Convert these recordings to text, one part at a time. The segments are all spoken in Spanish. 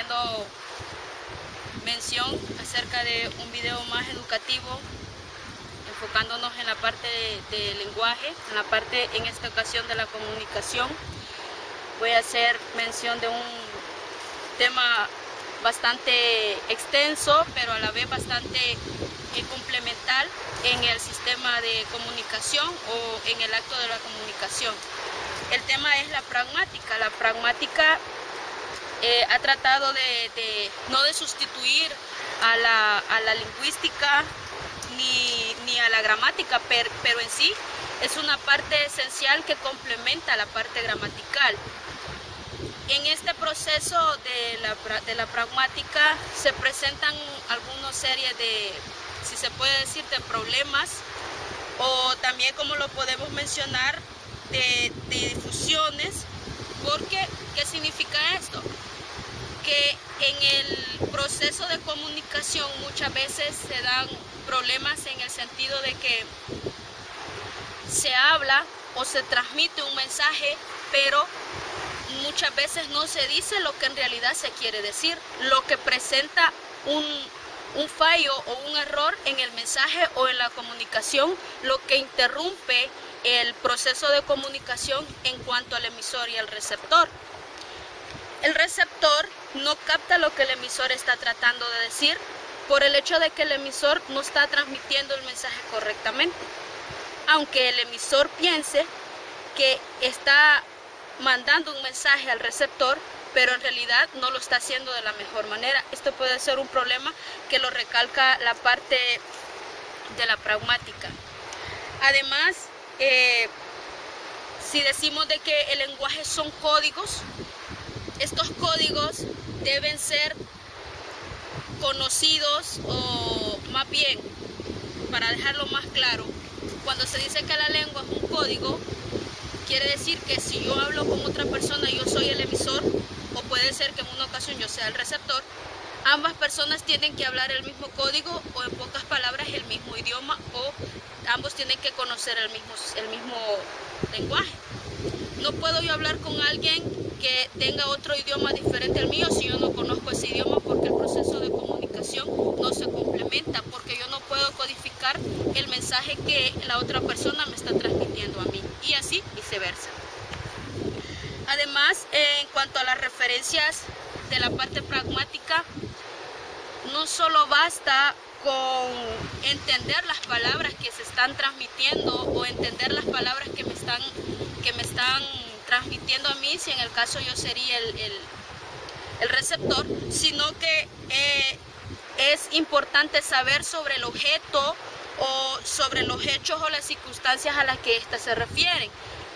haciendo mención acerca de un video más educativo, enfocándonos en la parte de lenguaje, en la parte en esta ocasión de la comunicación. Voy a hacer mención de un tema bastante extenso, pero a la vez bastante complementar en el sistema de comunicación o en el acto de la comunicación. El tema es la pragmática. La pragmática ha tratado no de sustituir a la lingüística ni a la gramática, pero en sí es una parte esencial que complementa la parte gramatical. En este proceso de la pragmática se presentan algunas series de, si se puede decir, de problemas, o también, como lo podemos mencionar, de difusiones. Porque, ¿qué significa esto? Que en el proceso de comunicación muchas veces se dan problemas en el sentido de que se habla o se transmite un mensaje, pero muchas veces no se dice lo que en realidad se quiere decir, lo que presenta un fallo o un error en el mensaje o en la comunicación, lo que interrumpe el proceso de comunicación en cuanto al emisor y al receptor. El receptor no capta lo que el emisor está tratando de decir por el hecho de que el emisor no está transmitiendo el mensaje correctamente. Aunque el emisor piense que está mandando un mensaje al receptor, pero en realidad no lo está haciendo de la mejor manera. Esto puede ser un problema que lo recalca la parte de la pragmática. Además, si decimos de que el lenguaje son códigos, estos códigos deben ser conocidos, o más bien, para dejarlo más claro, cuando se dice que la lengua es un código, quiere decir que si yo hablo con otra persona, yo soy el emisor, o puede ser que en una ocasión yo sea el receptor. Ambas personas tienen que hablar el mismo código, o en pocas palabras el mismo idioma, o ambos tienen que conocer el mismo lenguaje. No puedo yo hablar con alguien que tenga otro idioma diferente al mío si yo no conozco ese idioma, porque el proceso de comunicación no se complementa, porque yo no puedo codificar el mensaje que la otra persona me está transmitiendo a mí, y así viceversa. Además, en cuanto a las referencias de la parte pragmática, no solo basta con entender las palabras que se están transmitiendo o entender las palabras que me están transmitiendo a mí, si en el caso yo sería el receptor, sino que es importante saber sobre el objeto o sobre los hechos o las circunstancias a las que éstas se refieren.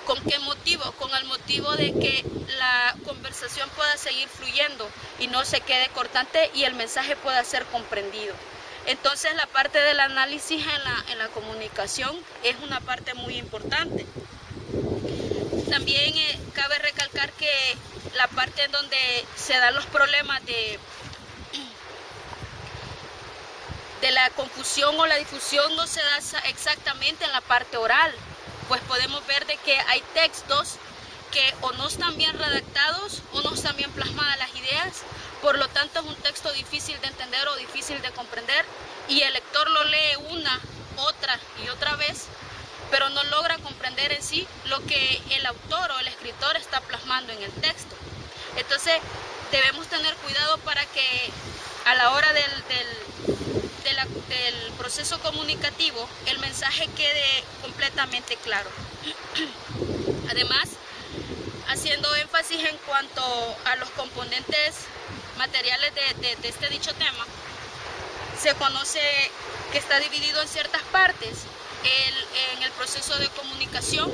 ¿Con qué motivo? Con el motivo de que la conversación pueda seguir fluyendo y no se quede cortante y el mensaje pueda ser comprendido. Entonces, la parte del análisis en la comunicación es una parte muy importante. También cabe recalcar que la parte en donde se dan los problemas de la confusión o la difusión no se da exactamente en la parte oral, pues podemos ver de que hay textos que o no están bien redactados o no están bien plasmadas las ideas, por lo tanto es un texto difícil de entender o difícil de comprender, y el lector lo lee una, otra y otra vez, pero no logra comprender en sí lo que el autor o el escritor está plasmando en el texto. Entonces debemos tener cuidado para que a la hora del proceso comunicativo el mensaje quede completamente claro. Además, haciendo énfasis en cuanto a los componentes materiales de este dicho tema, se conoce que está dividido en ciertas partes. En el proceso de comunicación,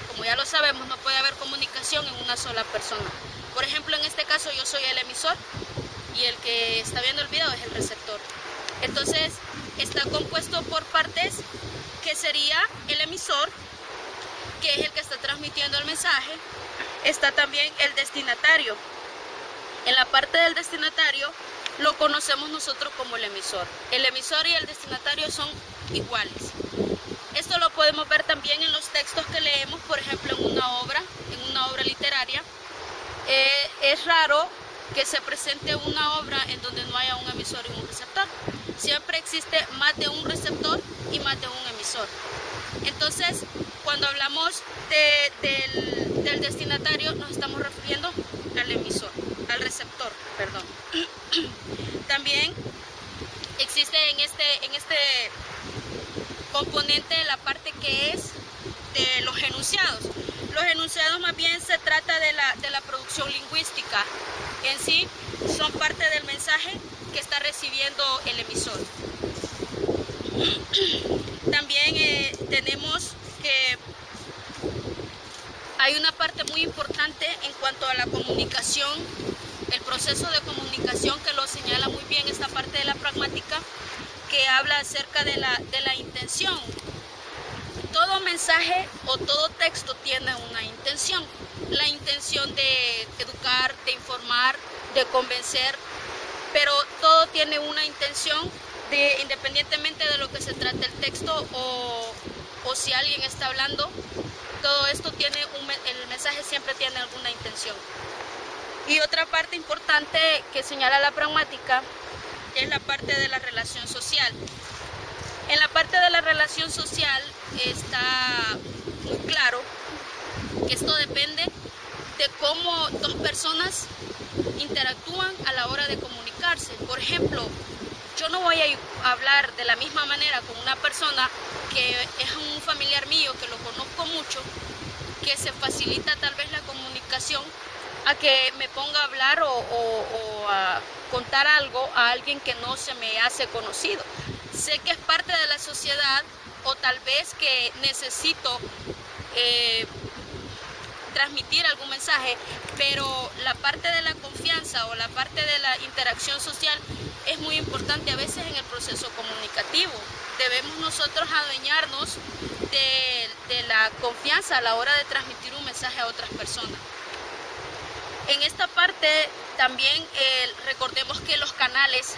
como ya lo sabemos, no puede haber comunicación en una sola persona. Por ejemplo, en este caso yo soy el emisor y el que está viendo el video es el receptor. Entonces está compuesto por partes, que sería el emisor, que es el que está transmitiendo el mensaje. Está también el destinatario. En la parte del destinatario lo conocemos nosotros como el emisor. El emisor y el destinatario son iguales. Esto lo podemos ver también en los textos que leemos, por ejemplo, en una obra literaria. Es raro que se presente una obra en donde no haya un emisor y un receptor. Siempre existe más de un receptor y más de un emisor. Entonces, cuando hablamos del destinatario, nos estamos refiriendo al emisor, al receptor, perdón. También existe en este componente la parte que es de los enunciados. Los enunciados más bien se trata de la producción lingüística. En sí son parte del mensaje que está recibiendo el emisor. También tenemos que hay una parte muy importante en cuanto a la comunicación, el proceso de comunicación, que lo señala muy bien esta parte de la pragmática, que habla acerca de la intención. Todo mensaje o todo texto tiene una intención. La intención de educar, de informar, de convencer, pero todo tiene una intención independientemente de lo que se trate el texto o si alguien está hablando, todo esto tiene el mensaje siempre tiene alguna intención. Y otra parte importante que señala la pragmática es la parte de la relación social. En la parte de la relación social está muy claro que esto depende de cómo dos personas interactúan a la hora de comunicarse. Por ejemplo, yo no voy a hablar de la misma manera con una persona que es un familiar mío, que lo conozco mucho, que se facilita tal vez la comunicación, a que me ponga a hablar o a contar algo a alguien que no se me hace conocido. Sé que es parte de la sociedad o tal vez que necesito transmitir algún mensaje, pero la parte de la confianza o la parte de la interacción social es muy importante a veces en el proceso comunicativo. Debemos nosotros adueñarnos de la confianza a la hora de transmitir un mensaje a otras personas. En esta parte también recordemos que los canales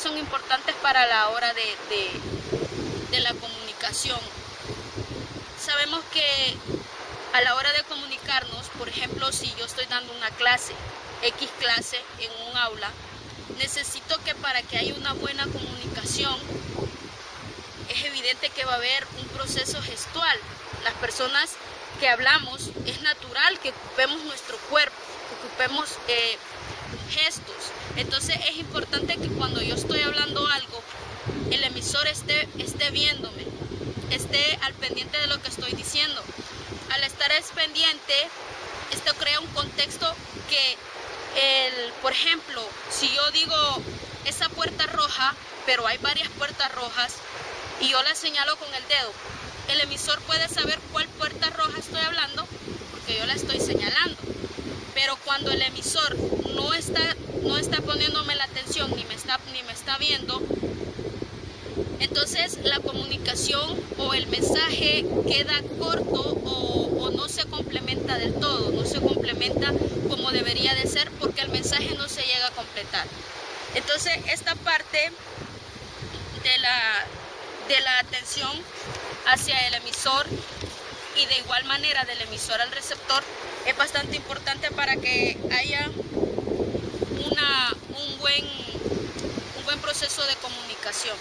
son importantes para la hora de la comunicación. Sabemos que a la hora de comunicarnos, por ejemplo, si yo estoy dando una clase, X clase en un aula, necesito que para que haya una buena comunicación, es evidente que va a haber un proceso gestual. Las personas que hablamos, es natural que ocupemos nuestro cuerpo, que ocupemos gestos. Entonces es importante que cuando yo estoy hablando algo, el emisor esté viéndome, esté al pendiente de lo que estoy diciendo. Al estar pendiente, esto crea un contexto que, por ejemplo, si yo digo esa puerta roja, pero hay varias puertas rojas, y yo la señalo con el dedo, el emisor puede saber cuál puerta roja estoy hablando, porque yo la estoy señalando. Pero cuando el emisor no está poniéndome la atención, ni me está viendo, entonces la comunicación o el mensaje queda corto o no se complementa del todo, no se complementa como debería de ser, porque el mensaje no se llega a completar. Entonces esta parte de la atención hacia el emisor y de igual manera del emisor al receptor es bastante importante para que haya un buen proceso de comunicación.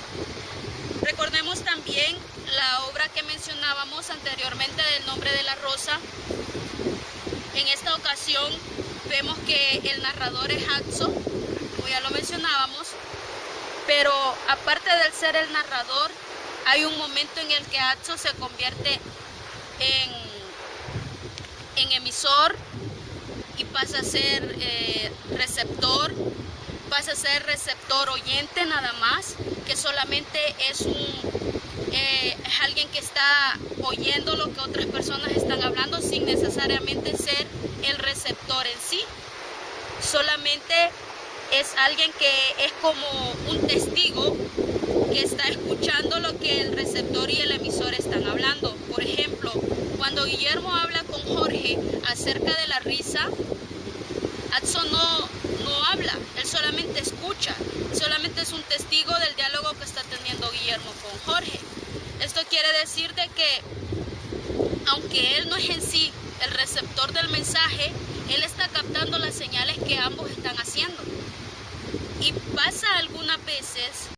Recordemos también la obra que mencionábamos anteriormente del Nombre de la Rosa. En esta ocasión vemos que el narrador es Atso, como ya lo mencionábamos, pero aparte de ser el narrador, hay un momento en el que Atso se convierte en emisor y pasa a ser receptor, pasa a ser receptor oyente nada más, que solamente es alguien que está oyendo lo que otras personas están hablando sin necesariamente ser el receptor en sí. Solamente es alguien que es como un testigo que está escuchando lo que el receptor y el emisor están hablando. Por ejemplo, cuando Guillermo habla con Jorge acerca de la risa, Atso no habla, él solamente escucha, solamente es un testigo del diálogo que está teniendo Guillermo con Jorge. Esto quiere decir de que, aunque él no es en sí el receptor del mensaje,